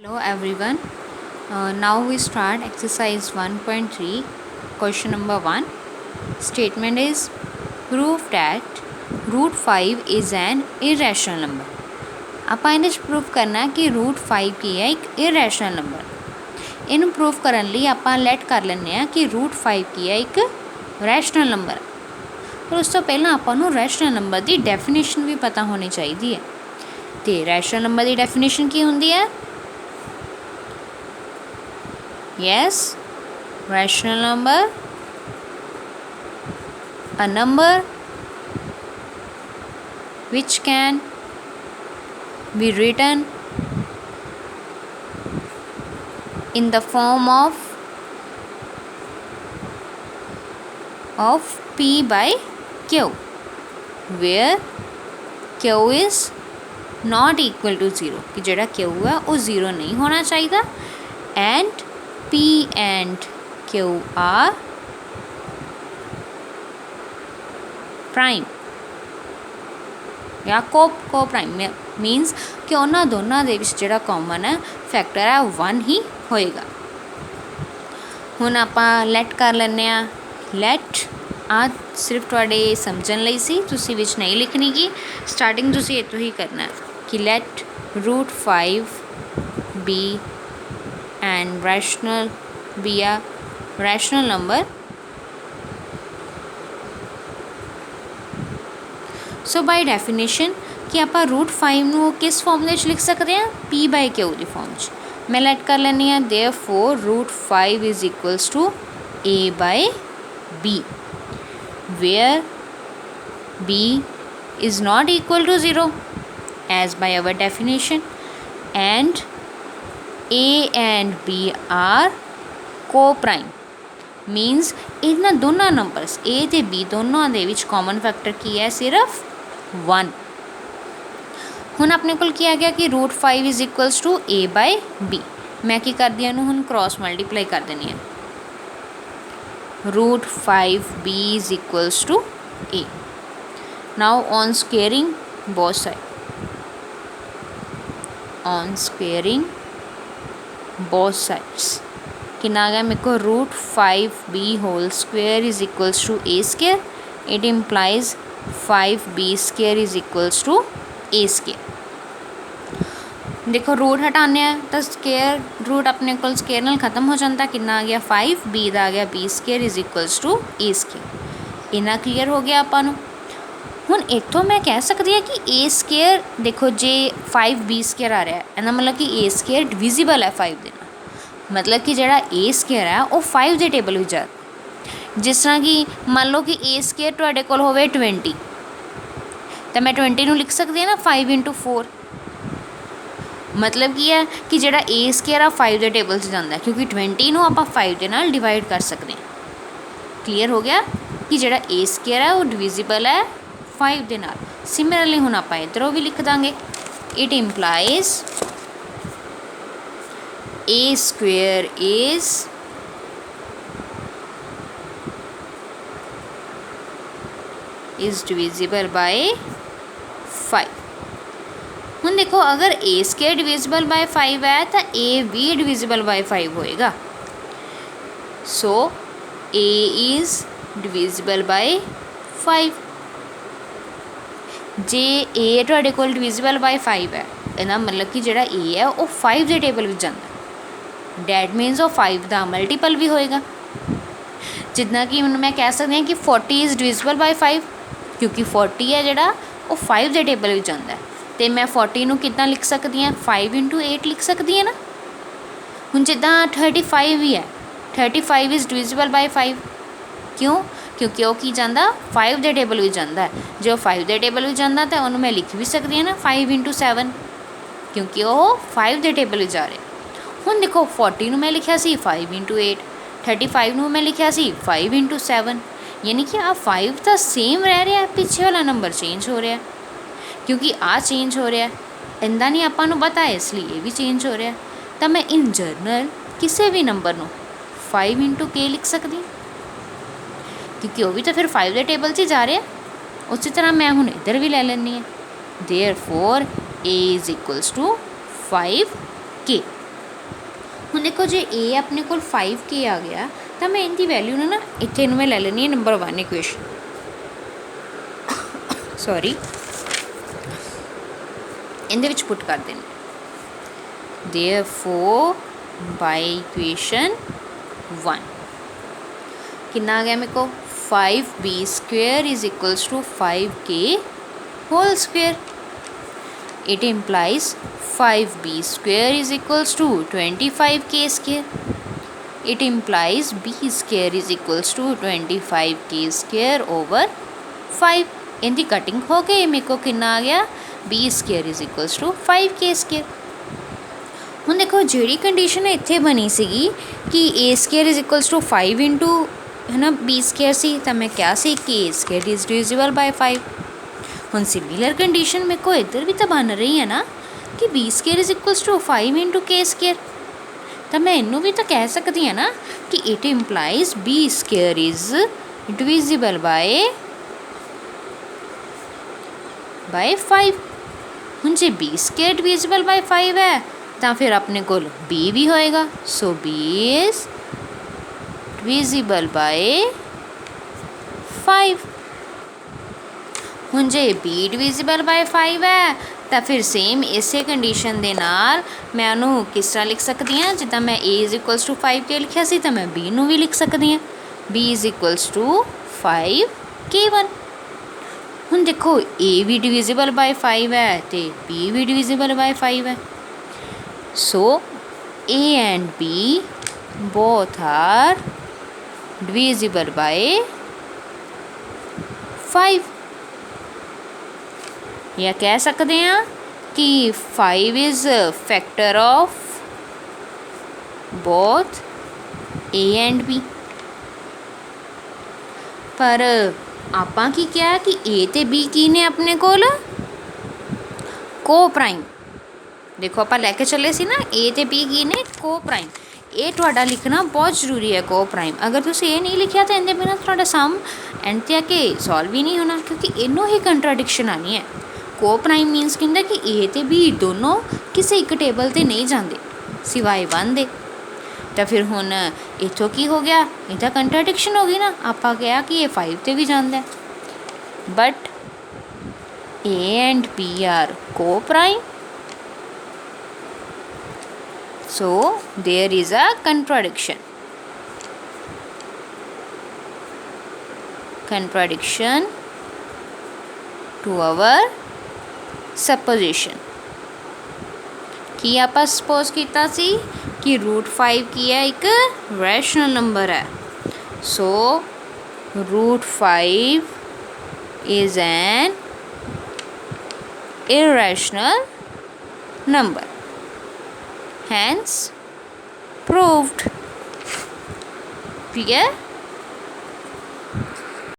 Hello everyone. Now we start exercise 1.3. Question number 1. Statement is prove that root 5 is an irrational number. ਆਪਾਂ ਇਹਦੇ ਵਿੱਚ proof ਕਰਨਾ ਕਿ root 5 ਕੀ ਹੈ, ਇੱਕ irrational number. ਇਹਨੂੰ ਪ੍ਰੂਫ ਕਰਨ ਲਈ ਆਪਾਂ ਲੈਟ ਕਰ ਲੈਂਦੇ ਹਾਂ ਕਿ root 5 ਕੀ ਹੈ, ਇੱਕ rational number. ਪਰ ਉਸ ਤੋਂ ਪਹਿਲਾਂ ਆਪਾਂ ਨੂੰ rational number ਦੀ ਡੈਫੀਨੇਸ਼ਨ ਵੀ ਪਤਾ ਹੋਣੀ ਚਾਹੀਦੀ ਹੈ. ਤੇ rational number ਦੀ ਡੈਫੀਨੇਸ਼ਨ ਕੀ ਹੁੰਦੀ ਹੈ? Yes, rational number, a number which can be written in the form of P by Q, where Q is not equal to 0, कि जेड़ा Q है वो 0 नहीं होना चाहिए, and P and Q are prime या को प्राइम मीनस कि उन्होंने दोनों के विच जिहड़ा कॉमन है फैक्टर है 1 ही होएगा. हुण आपां लेट कर लैंदे आ. लेट आ सिर्फ तुहाडे समझण लई सी, तुसीं विच नहीं लिखनी गी. स्टार्टिंग तुसीं इत्थों ही करना है कि late root 5 be and rational be a rational number. So by definition कि आप root 5 ਨੂੰ किस फॉर्म ਵਿੱਚ लिख सकते हैं? P by Q the form 'ਚ. मैं लेट कर ਲੈਂਦੀ ਹਾਂ. therefore root 5 is equals to A by B, where B is not equal to 0 as by our definition, and A and B are co-prime. मीनस इन्हां दोनों नंबर्स A ते B दोनों दे विच common factor की है? सिर्फ 1. हुण अपने कोल की आ गया कि root 5 is equals to A by B. मैं की करदी हां हुण क्रॉस मल्टीप्लाई कर देनी है. root 5B is equals to A. now on squaring both sides, on squaring both sides कितना आ गया मेरे को? root 5B whole square is equals to A square. it implies 5B square is equals to A square. देखो root हटाने तो square root अपने को square नाल खत्म हो जाता. कितना आ गया? 5B का आ गया B square is equals to A square. इन्ना क्लीयर हो गया आपां नूं. हुण इत्थों मैं कह सकती हाँ कि A स्केयर देखो जे 5B स्केयर आ रहा है इहदा मतलब कि A स्केयर डिविजिबल है 5 दे नाल. मतलब कि जिहड़ा A स्केयर है वो 5 के टेबल विच आ. जिस तरह कि मान लो कि A स्केयर तुहाडे कोल होवे 20 तो मैं 20 नूं लिख सकती हाँ ना 5 into 4. मतलब की है कि जिहड़ा A स्केयर आ 5 के टेबल से जाता है, क्योंकि 20 नूं आपां 5 के नाल डिवाइड कर सकते हैं. क्लीयर हो गया कि जिहड़ा A स्केयर है वो डिविजिबल है 5 के नाल. सिमिलरली हुण आपां इधरों भी लिख Dange. It implies A square is divisible by 5. हुण देखो अगर A स्केयर डिविजिबल बाय 5 है तो A भी डिविजिबल बाय 5 होएगा. सो A is divisible by 5. J A तुहाडे कोल डिविजिबल बाय 5 है इहदा मतलब कि जिहड़ा A है वो 5 के टेबल विच जांदा. डैट मीनस वो 5 का मल्टीपल भी होएगा. जितना कि मैं कह सकती हूँ कि 40 इज़ डिविजिबल बाय 5, क्योंकि 40 है जिहड़ा वो 5 के टेबल में जाता है. तो मैं 40 नूं कितना लिख सकती हाँ? 5 into 8 लिख सकती है ना. हुण जिद्दां 35 भी है, 35 इज़ डिविजिबल बाय 5. क्यों? क्योंकि वो की जाता 5 के टेबल में जाता है. जो 5 के टेबल में जाता तो उन्होंने मैं लिख भी सकती हूँ ना 5 into 7, क्योंकि वो 5 के टेबल में जा रहे. हुण देखो 40 नूं मैं लिखिया सी 5 into 8, 35 नूं मैं लिखिया सी 5 into 7. यानी कि आ 5 तो सेम रह रहा है, पिछे वाला नंबर चेंज हो रहा है, क्योंकि आ चेंज हो रहा है. इन्दा नहीं आपां नूं पता है, इसलिए ये भी चेंज हो रहा है. तो मैं इन जनरल किसी भी नंबर नूं 5 into K लिख सकती, क्योंकि वो भी तो फिर 5 के टेबल से जा रहे हैं. उसी तरह मैं हूँ इधर भी ले लेनी है. Therefore A is equals to 5K. ਹੁਣ देखो जे ए अपने को 5k आ गया तो मैं इनकी वैल्यू ना इतने मैं ले लेनी है number 1 equation sorry in the which put कर देना देयरफॉर बाय इक्वेशन 1 कितना आ गया मेरे को 5b² is equals to 5k whole square it implies 5b² is equals to 25k². It implies b² is equals to 25k² over 5. इनकी cutting हो गई मेरे को कितना आ गया b² is equals to 5k². ਹੁਣ देखो ਜਿਹੜੀ कंडीशन इत्थे बनी सीगी कि a² is equals to 5 into है ना b² सी तो मैं क्या सी कि a² is divisible by 5. ਹੁਣ सिमिलर कंडीशन मेरे को इधर भी तो बन रही है ना कि b² is equals to 5 into k². तो मैं इनू भी तो कह सकती हाँ ना कि it implies b² is divisible by 5. हूँ जो b² डिविजिबल बाय 5 है तो फिर अपने को b भी होएगा. सो b इज डिविजिबल बाय 5. हूँ जे b डिविजिबल बाय 5 है तो फिर सेम इसे कंडीशन के नाल मैं उन्होंने किस तरह लिख सकती हाँ जिदा मैं a is equals to 5k लिखा सी तो मैं b नू भी लिख सकती हाँ b is equals to 5k1. हूँ देखो a भी डिविजिबल बाय 5 है तो b भी डिविजिबल बाय 5 है. So a and b both are divisible by 5. या कह सकते हैं कि 5 is factor of both a and b. पर आपां की क्या कि a ते b की ने अपने कोल को प्राइम. देखो आप लैके चले सी ना a ते b की ने को प्राइम. ये तुहाडा लिखना बहुत जरूरी है को प्राइम. अगर तुसीं ये नहीं लिखिया तो इहदे बिना तुहाडा सम एंड ते आके सॉल्व ही नहीं होना क्योंकि इनों ही कंट्राडिक्शन आनी है. को प्राइम मीनस कहता कि ए ते बी दोनों किसी एक टेबल ते नहीं जाते सिवाय 1 दे. तो फिर हुण इत्थों की हो गया इधर कंट्राडिक्शन हो गई ना. आपां कहा कि ये 5 ते भी जाता है but A and B are coprime. So there is a contradiction to our supposition कि आप सपोज किया सी कि √5 की है एक रैशनल नंबर है. So √5 is an irrational number hence proved. Clear.